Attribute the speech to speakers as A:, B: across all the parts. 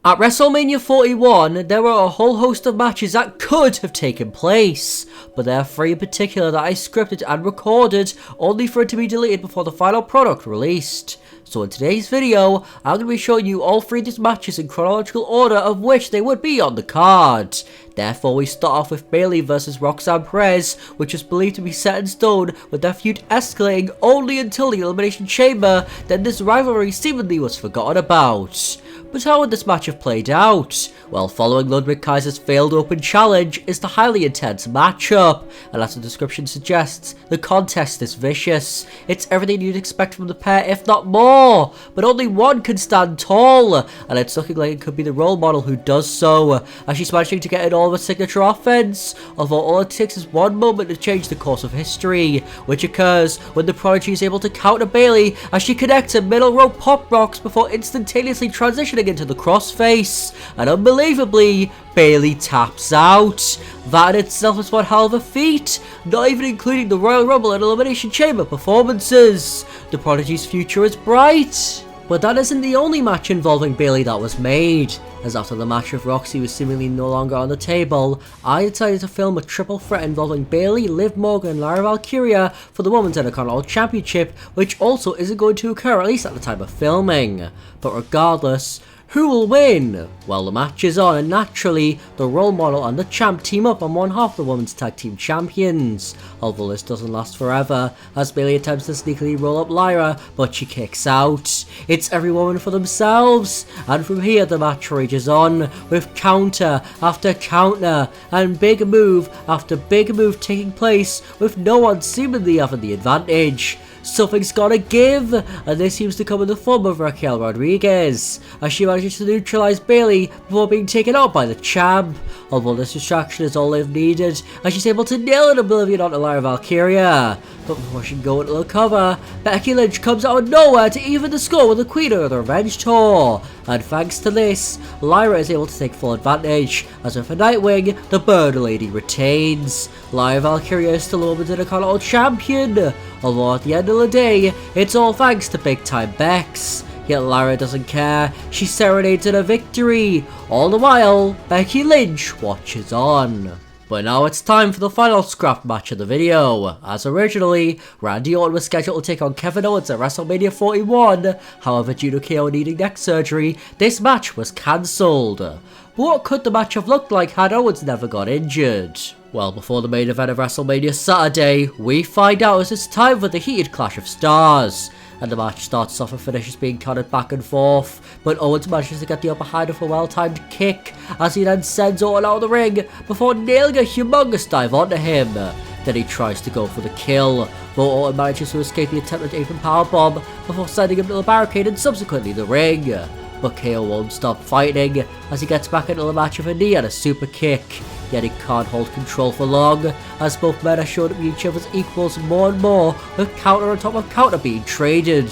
A: At Wrestlemania 41, there were a whole host of matches that could have taken place, but there are 3 in particular that I scripted and recorded, only for it to be deleted before the final product released. So in today's video, I'm going to be showing you all 3 of these matches in chronological order of which they would be on the card. Therefore, we start off with Bayley vs Roxanne Perez, which is believed to be set in stone, with their feud escalating only until the Elimination Chamber. Then this rivalry seemingly was forgotten about. But how would this match have played out? Well, following Ludwig Kaiser's failed open challenge is the highly intense matchup, and as the description suggests, the contest is vicious. It's everything you'd expect from the pair, if not more, but only one can stand tall, and it's looking like it could be the role model who does so, as she's managing to get in all of a signature offense, although all it takes is one moment to change the course of history, which occurs when the Prodigy is able to counter Bayley as she connects a middle rope pop rocks before instantaneously transitioning into the crossface, and unbelievably, Bayley taps out. That in itself is one hell of a feat, not even including the Royal Rumble and Elimination Chamber performances. The Prodigy's future is bright. But that isn't the only match involving Bayley that was made, as after the match with Roxy was seemingly no longer on the table, I decided to film a triple threat involving Bayley, Liv Morgan and Lyra Valkyria for the Women's Intercontinental Championship, which also isn't going to occur, at least at the time of filming. But regardless, who will win? Well, the match is on, and naturally, the role model and the champ team up on one half of the Women's Tag Team Champions. Although this doesn't last forever, as Bayley attempts to sneakily roll up Lyra, but she kicks out. It's every woman for themselves, and from here the match rages on, with counter after counter, and big move after big move taking place, with no one seemingly having the advantage. Something's gotta give, and this seems to come in the form of Raquel Rodriguez, as she manages to neutralize Bayley before being taken out by the champ, although this distraction is all Liv needed, as she's able to nail an oblivion onto Lyra Valkyria. But before she can go into the cover, Becky Lynch comes out of nowhere to even the score with the Queen of the Revenge Tour, and thanks to this, Lyra is able to take full advantage, as with a Nightwing, the Bird Lady retains. Lyra Valkyria is still a Women's Intercontinental Champion, although at the end of the day, it's all thanks to Big Time Bex. Yet Lyra doesn't care, she serenades in a victory. All the while, Becky Lynch watches on. But now it's time for the final scrap match of the video, as originally, Randy Orton was scheduled to take on Kevin Owens at WrestleMania 41, however due to KO needing neck surgery, this match was cancelled. But what could the match have looked like had Owens never got injured? Well, before the main event of WrestleMania Saturday, we find out as it's time for the heated clash of stars. And the match starts off with finishes being counted back and forth, but Owens manages to get the upper hand with a well-timed kick, as he then sends Orton out of the ring before nailing a humongous dive onto him. Then he tries to go for the kill, though Orton manages to escape the attempted Aiden powerbomb before sending him to the barricade and subsequently the ring. But KO won't stop fighting, as he gets back into the match with a knee and a super kick. Yet he can't hold control for long, as both men are showing up each other's equals more and more, with counter on top of counter being traded.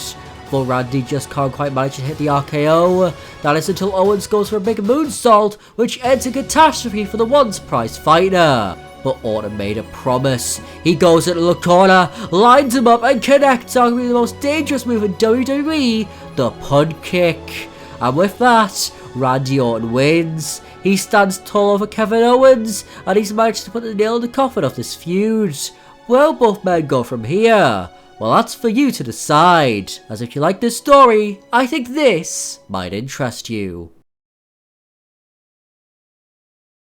A: Though Randy just can't quite manage to hit the RKO. That is until Owens goes for a big moonsault, which ends in catastrophe for the once prized fighter. But Orton made a promise. He goes into the corner, lines him up and connects arguably the most dangerous move in WWE, the pun kick. And with that, Randy Orton wins. He stands tall over Kevin Owens, and he's managed to put the nail in the coffin of this feud. Where will both men go from here? Well, that's for you to decide, as if you like this story, I think this might interest you.